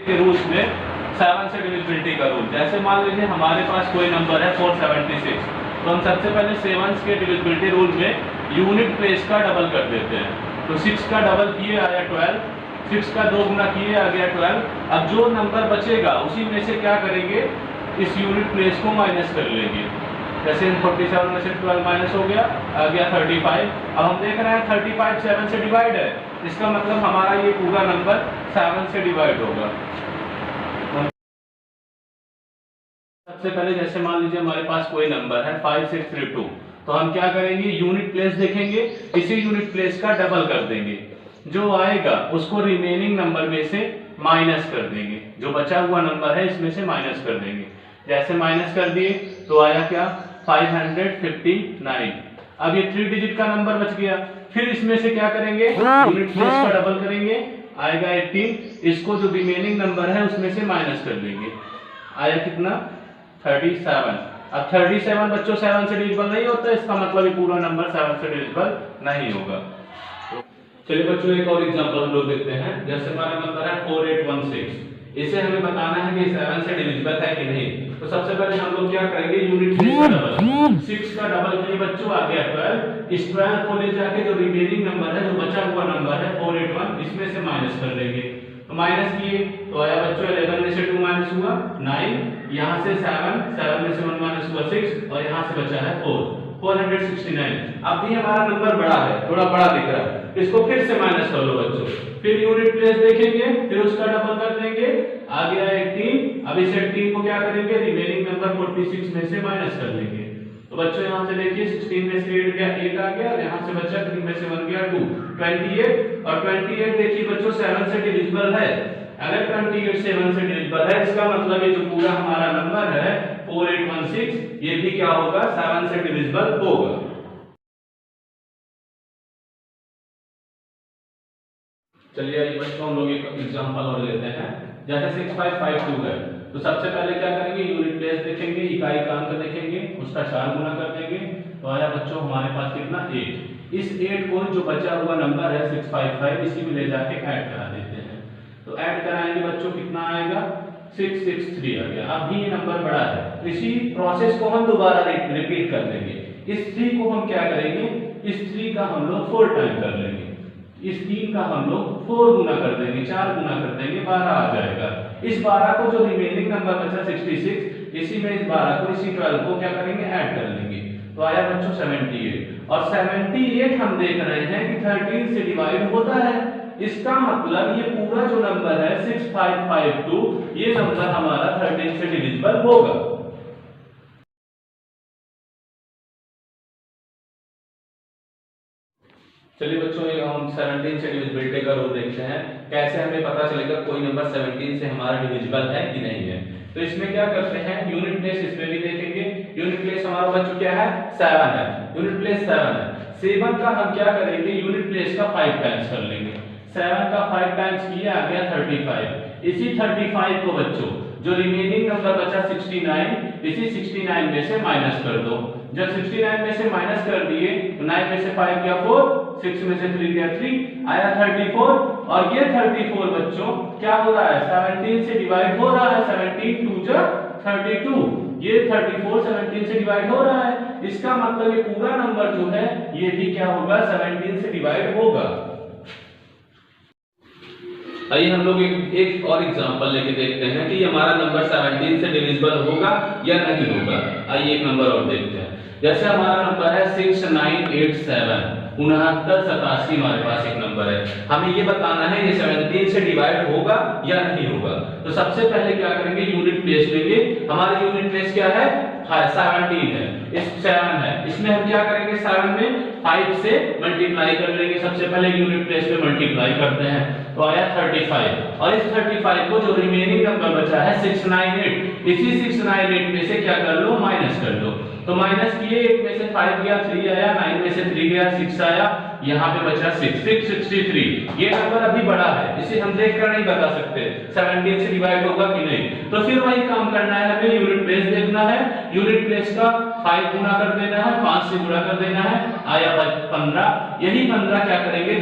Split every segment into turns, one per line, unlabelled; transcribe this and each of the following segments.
के रूल्स में 7 से डिविजिबिलिटी का रूल। जैसे मान लीजिए हमारे पास कोई नंबर है 476, तो हम सबसे पहले 7 के डिविजिबिलिटी रूल में यूनिट प्लेस का डबल कर देते हैं। तो 6 का डबल किए आया 12, 6 का 2 गुना किए आ गया 12। अब जो नंबर बचेगा उसी में से क्या करेंगे, इस यूनिट प्लेस को माइनस कर लेंगे। जैसे 47 में से 12 माइनस हो गया, आ गया 35। अब हम देख रहे हैं 35 7 से डिवाइड है, इसका मतलब हमारा ये पूरा नंबर 7 से डिवाइड होगा। सबसे पहले जैसे मान लीजिए हमारे पास कोई नंबर है 5632, तो हम क्या करेंगे, यूनिट प्लेस देखेंगे, इसी यूनिट प्लेस का डबल कर देंगे, जो आएगा उसको रिमेनिंग नंबर में से माइनस कर देंगे, जो बचा हुआ नंबर है इसमें से माइनस कर देंगे। जैसे माइनस कर दिए तो आया क्या, 559। अब ये 3 डिजिट का नंबर बच गया। फिर इसमें से क्या करेंगे, यूनिट प्लेस का डबल करेंगे, आएगा 18। इसको जो रिमेनिंग नंबर है उसमें से माइनस कर देंगे, आया कितना, 37। अब 37 बच्चों 7 से डिविजिबल नहीं होता, इसका मतलब ये पूरा नंबर 7 से डिविजिबल नहीं होगा। चलिए बच्चों एक और एग्जांपल हम लोग देखते हैं। जैसे हमारा नंबर है 4816, इसे हमें बताना है कि 7 से डिविजिबल है कि नहीं। तो सबसे पहले हम लोग क्या करेंगे, यूनिट प्लेस का डबल, 6 का डबल किए बच्चों आ गया 12। इस 12 को ले जाके जो रिमेनिंग नंबर है, जो बचा हुआ नंबर है 481, इसमें से माइनस कर देंगे। तो माइनस किए तो आया बच्चों 11 में से 2 माइनस हुआ 9, यहाँ से 7 में से 1 माइनस हुआ 6, और यहाँ से बचा है 469। अब भी हमारा नंबर बड़ा है, थोड़ा बड़ा दिख रहा है, इसको फिर से माइनस कर लो बच्चों। फिर यूनिट प्लेस देखेंगे, फिर उसका डबल कर देंगे, आ गया 18। अब इस 18 को क्या करेंगे, रिमेनिंग नंबर 46 में से माइनस कर देंगे। तो बच्चों यहाँ से देखिए 16 में से 8 गया, 8 आ गया, और यहाँ से बचा 3 में से 1 गया 2, 28। और 28 देखिए बच्चों 7 से डिविजिबल है। अगर 28 7 से डिविजिबल है, इसका मतलब ये जो पूरा हमारा नंबर है 4816, ये भी क्या होगा, 7 से डिविजिबल होगा। चलिए आइए बच्चों हम लोग एक एग्जांपल और लेते हैं। जैसे 6552 है, तो सबसे पहले क्या करेंगे, यूनिट प्लेस देखेंगे, इकाई का अंक देखेंगे, उसका 4 गुना कर देंगे, तो आया बच्चों हमारे पास कितना, 8। इस 8 को जो बचा हुआ नंबर है 655, इसी में ले जाके ऐड करा देते हैं। तो ऐड कराएंगे बच्चों, कितना आएगा, 663 आ गया। अब भी ये नंबर बड़ा है, तो इसी प्रोसेस को हम दोबारा रिपीट कर देंगे। इस 3 को हम क्या करेंगे, इस 3 का हम लोग 4 टाइम कर लेंगे, इस 3 का हम लोग 4 गुना कर देंगे, 4 गुना कर देंगे, 12 आ जाएगा। इस 12 को जो रिमेनिंग नंबर बचा 66, इसी में इस 12 को, इसी 12 को क्या करेंगे, ऐड कर लेंगे, तो आया बच्चों 78। और 78 हम देख रहे हैं कि 13 से डिवाइड होता है, इसका मतलब ये पूरा जो नंबर है 6552, ये नंबर हमारा 13 से डिविजिबल होगा। चलिए बच्चों हम 17 से डिविजिबिलिटी का रूल देखते हैं। कैसे हमें पता चलेगा कोई नंबर 17 से हमारा डिविजिबल है कि नहीं है। तो इसमें क्या करते हैं, यूनिट प्लेस इसमें भी देखेंगे। यूनिट प्लेस हमारा बच्चों क्या है, 7 है, यूनिट प्लेस 7 है। 7 का हम क्या करेंगे, यूनिट प्लेस का 5 टाइम्स कर लेंगे। 7 का 5 टाइम्स किया, आ गया 35। इसी 35 को बच्चों जो रिमेनिंग नंबर बचा 69, इसी 69 में से माइनस कर दो। जब 69 में से माइनस कर दिए तो 9 में से 5 गया 4, 6 में से 3 गया 3, आया 34। और ये 34 बच्चों क्या हो रहा है, 17 से डिवाइड हो रहा है, 17 2 जा 32, ये 34 17 से डिवाइड हो रहा है, इसका मतलब ये पूरा नंबर जो है ये भी क्या होगा, 17 से डिवाइड होगा। आइए हम लोग एक और एग्जांपल लेके देखते हैं कि हमारा नंबर 17 से डिविजिबल होगा या नहीं होगा। आइए एक नंबर और देखते हैं। जैसे हमारा नंबर है 6987, 6987 हमारे पास एक नंबर है, हमें ये बताना है ये 17 से डिवाइड होगा या नहीं होगा। तो सबसे पहले क्या करेंगे, यूनिट प्लेस लेंगे। हमारी यूनिट प्लेस क्या है, 17 है, इस 7 है, इसमें हम क्या करेंगे, 7 में 5 से मल्टीप्लाई कर लेंगे। सबसे पहले यूनिट प्लेस में मल्टीप्लाई करते हैं, तो आया 35। और इस 35 को जो रिमेनिंग नंबर बचा है 698, इसी 698 में से क्या कर लो, माइनस कर दो। तो माइनस किए, 1 में से 5 गया 3 आया, 9 में से 3 गया 6 आया, यहाँ पे बचा 663। ये नंबर अभी बड़ा है, इसे हम देखकर नहीं बता सकते 17 से डिवाइड होगा कि नहीं। तो फिर वही काम करना है, हमें यूनिट प्लेस देखना है। यूनिट प्लेस का 5 गुना कर देना है, 5 से गुणा कर देना है, आया 15। यही 15 क्या करेंगे,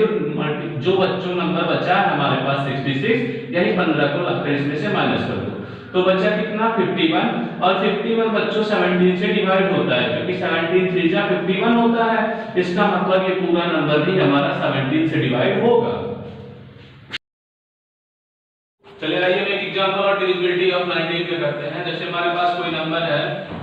जो बच्चों नंबर बचा है हमारे पास 66, यही 15 को लगकर इसमें से माइनस कर दो। तो बचा कितना 51, और 51 बच्चों 17 से डिवाइड होता है, क्योंकि 17 3 जा 51 होता है। इसका मतलब ये पूरा नंबर भी हमारा 17 से डिवाइड होगा। चलिए आइए हम एक एग्जांपल और डिविजिबिलिटी ऑफ 19 के करते हैं। जैसे हमारे पास कोई नंबर है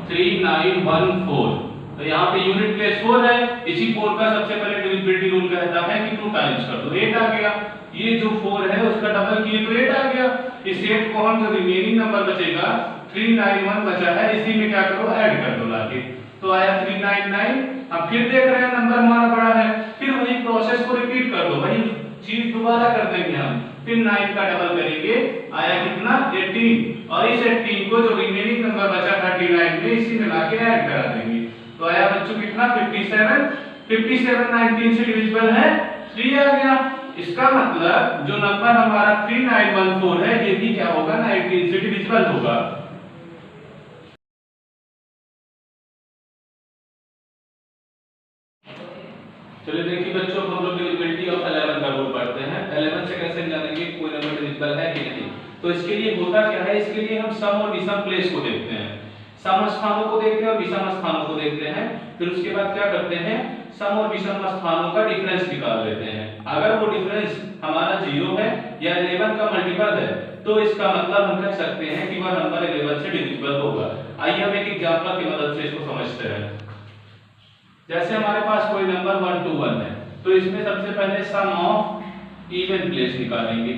3914, तो यहाँ पे यूनिट प्लेस 4 है। इसी 4 का सबसे पहले डिविजिबिलिटी रूल कहता है कि 2 टाइम्स कर दो, 8 आ गया। ये जो 4 है उसका डबल किए तो 8 आ गया। इस 8 को हम जो रिमेनिंग नंबर बचेगा 391 बचा है, इसी में क्या करो ऐड कर दो लाके, तो आया 399। अब फिर देख रहे हैं नंबर हमारा बड़ा है, फिर वही प्रोसेस को रिपीट कर दो, वही चीज दोबारा कर देंगे हम। फिर 9 का डबल करेंगे, आया कितना 18, और इस 18 को जो रिमेनिंग नंबर बचा 39 में इसी में लाके ऐड करा देंगे, तो आया बच्चों कितना 57। 57 19 से डिविजिबल है, 3 आ गया। इसका मतलब जो नंबर हमारा 3914 है ये भी क्या होगा 19 से डिविजिबल होगा। चलिए देखिए बच्चों, हम लोग डिविजिबिलिटी ऑफ 11 का रूल पढ़ते हैं। 11 से कैसे जानेंगे कोई नंबर डिविजिबल है कि नहीं। तो इसके लिए होता क्या है, इसके लिए हम सम और विषम प्लेस को देखते हैं, सम स्थानों को देखते हैं और विषम स्थानों को देखते हैं। फिर उसके बाद क्या करते हैं, सम और विषम स्थानों का डिफरेंस निकाल लेते हैं। अगर वो डिफरेंस हमारा 0 है या 11 का मल्टीपल है, तो इसका मतलब हम कह सकते हैं कि वह नंबर 11 से डिविजिबल होगा। आइए हम एक एग्जांपल की मदद से इसको समझते हैं। जैसे हमारे पास कोई नंबर 121 है, तो इसमें सबसे पहले सम ऑफ इवन प्लेस निकालेंगे।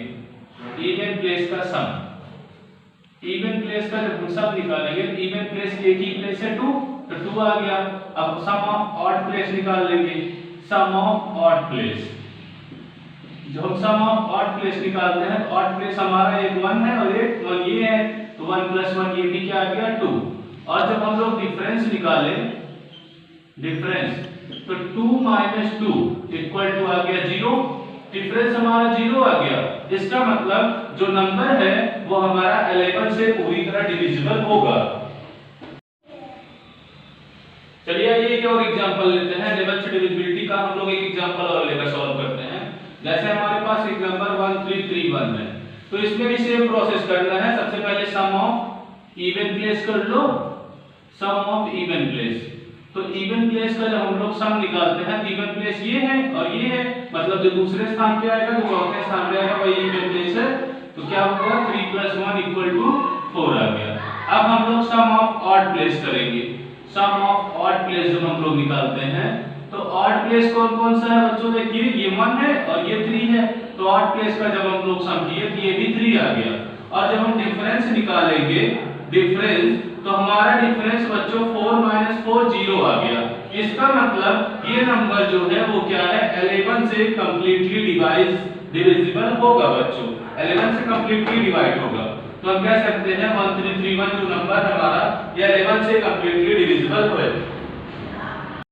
इवन प्लेस का सम, इवन प्लेस का जब हम सम निकालेंगे, इवन प्लेस एक ही प्लेस है 2, तो 2 आ गया। अब सम ऑफ ऑड प्लेस निकाल लेंगे, सम ऑफ ऑड प्लेस। जब हम सम ऑफ ऑड प्लेस निकालते हैं तो ऑड प्लेस हमारा एक 1 है और एक 1 ये है, तो 1 + 1 ये भी क्या आ गया 2। और जब हम लोग डिफरेंस निकालें, डिफरेंस, तो 2 - 2 = आ गया 0। डिफरेंस हमारा 0 आ गया। इसका मतलब जो नंबर है वो हमारा 11 से पूरी तरह डिविजिबल होगा। चलिए एक और एग्जांपल लेते हैं। 11 से डिविजिबिलिटी का हम लोग एक एग्जांपल और लेकर सॉल्व करते हैं। जैसे हमारे पास एक नंबर 1331 है, तो इसमें भी सेम प्रोसेस करना है। सबसे पहले सम ऑफ इवन प्लेस कर लो, सम ऑफ इवन प्लेस। तो इवन प्लेस का जब हम लोग सम निकालते हैं, इवन प्लेस ये है और ये है, मतलब जो दूसरे स्थान पे आएगा तो चौथे स्थान पे आएगा वही इवन प्लेस है। तो क्या होगा 3 + 1 = 4 आ गया। अब हम लोग सम ऑफ ऑड प्लेस करेंगे। सम ऑफ ऑड प्लेस जब हम लोग निकालते हैं, तो ऑड प्लेस कौन कौन सा है बच्चों, देखिए ये 1 है और ये 3 है, तो ऑड प्लेस का जब हम लोग सम किए तो ये भी 3 आ गया। और जब हम डिफरेंस निकालेंगे, डिफरेंस, तो हमारा डिफरेंस बच्चों 4 - 4 0 आ गया। इसका मतलब ये नंबर जो है वो क्या है 11 से कंप्लीटली डिविजिबल होगा बच्चों, 11 से कंप्लीटली डिवाइड होगा। तो हम कह सकते हैं 1331 जो नंबर हमारा ये 11 से कंप्लीटली डिविजिबल है।